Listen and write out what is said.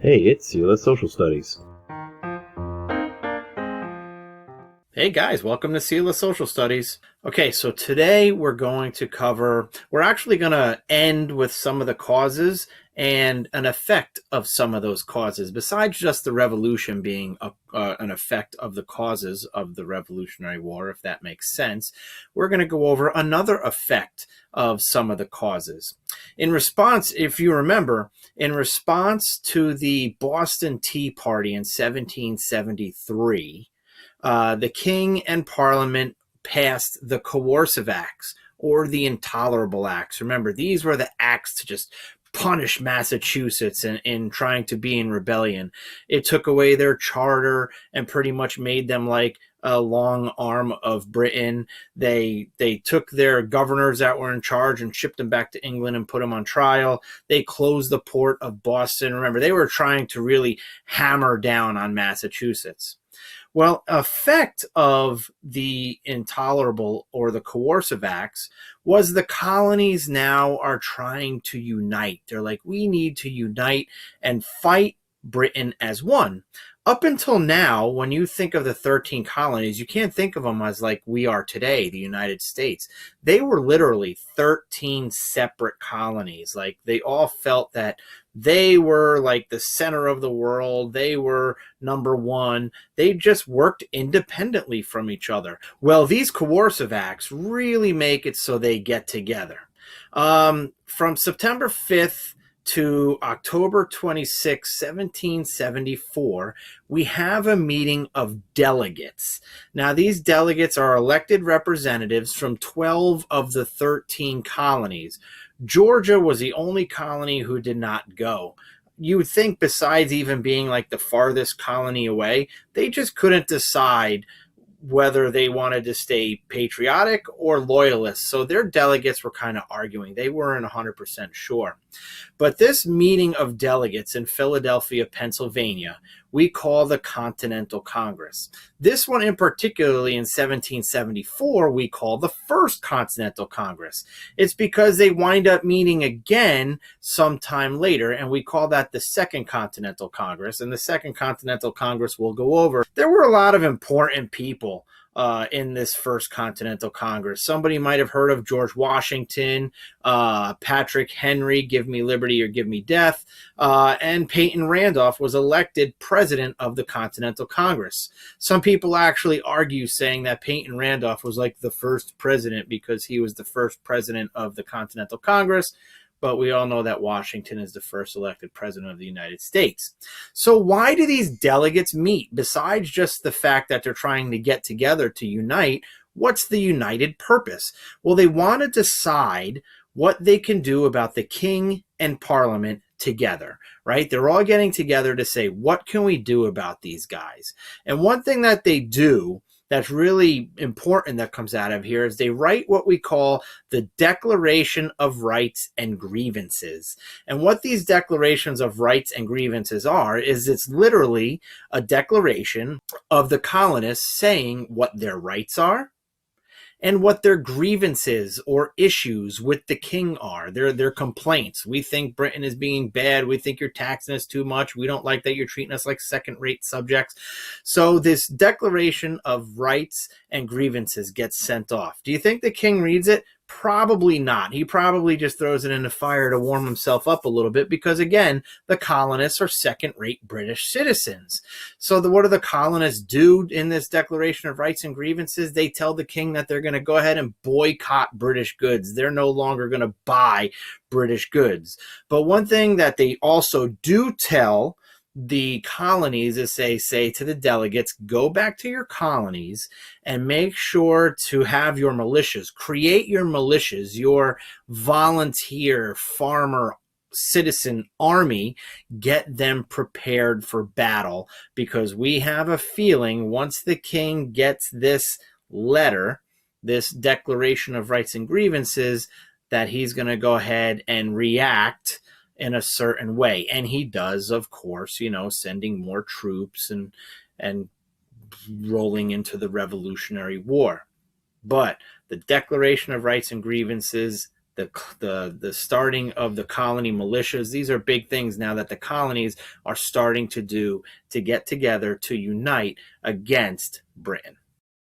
Hey, it's Sela Social Studies. Hey guys, welcome to Sela Social Studies. Okay, so today we're actually going to end with some of the causes and an effect of some of those causes, besides just the revolution being an effect of the causes of the Revolutionary War, if that makes sense. We're going to go over another effect of some of the causes. In response, if you remember, in response to the Boston Tea Party in 1773, the king and parliament passed the Coercive Acts or the Intolerable Acts. Remember, these were the acts to just punish Massachusetts in trying to be in rebellion. It took away their charter and pretty much made them like a long arm of Britain. They took their governors that were in charge and shipped them back to England and put them on trial. They closed the port of Boston. Remember, they were trying to really hammer down on Massachusetts. Well, effect of the Intolerable or the Coercive Acts was the colonies now are trying to unite. They're like, we need to unite and fight Britain as one. Up until now, when you think of the 13 colonies, you can't think of them as like we are today, the United States. They were literally 13 separate colonies. Like they all felt that they were like the center of the world. They were number one. They just worked independently from each other. Well, these coercive acts really make it so they get together. From September 5th to October 26, 1774, we have a meeting of delegates. Now, these delegates are elected representatives from 12 of the 13 colonies. Georgia was the only colony who did not go. You would think, besides even being like the farthest colony away, they just couldn't decide whether they wanted to stay patriotic or loyalist. So their delegates were kind of arguing. They weren't 100% sure. But this meeting of delegates in Philadelphia, Pennsylvania, we call the Continental Congress. This one in particularly in 1774, we call the First Continental Congress. It's because they wind up meeting again sometime later, and we call that the Second Continental Congress. And the Second Continental Congress we'll go over. There were a lot of important people in this First Continental Congress. Somebody might have heard of George Washington, Patrick Henry, give me liberty or give me death, and Peyton Randolph was elected president of the Continental Congress. Some people actually argue saying that Peyton Randolph was like the first president because he was the first president of the Continental Congress. But we all know that Washington is the first elected president of the United States. So why do these delegates meet? Besides just the fact that they're trying to get together to unite, what's the united purpose? Well, they want to decide what they can do about the king and parliament together, right? They're all getting together to say, what can we do about these guys? And one thing that they do that's really important that comes out of here is they write what we call the Declaration of Rights and Grievances. And what these declarations of rights and grievances are is it's literally a declaration of the colonists saying what their rights are and what their grievances or issues with the king are, their complaints. We think Britain is being bad. We think you're taxing us too much. We don't like that you're treating us like second-rate subjects. So this Declaration of Rights and Grievances gets sent off. Do you think the king reads it? Probably not. He probably just throws it in the fire to warm himself up a little bit because, again, the colonists are second-rate British citizens. So what do the colonists do in this Declaration of Rights and Grievances? They tell the king that they're going to go ahead and boycott British goods. They're no longer going to buy British goods. But one thing that they also do tell the colonies is say to the delegates, go back to your colonies and make sure to have your militias, create your militias, your volunteer farmer citizen army, get them prepared for battle, because we have a feeling once the king gets this letter, this Declaration of Rights and Grievances, that he's going to go ahead and react in a certain way. And he does, of course, sending more troops and rolling into the Revolutionary War. But the Declaration of Rights and Grievances the starting of the colony militias. These are big things now that the colonies are starting to do to get together to unite against Britain.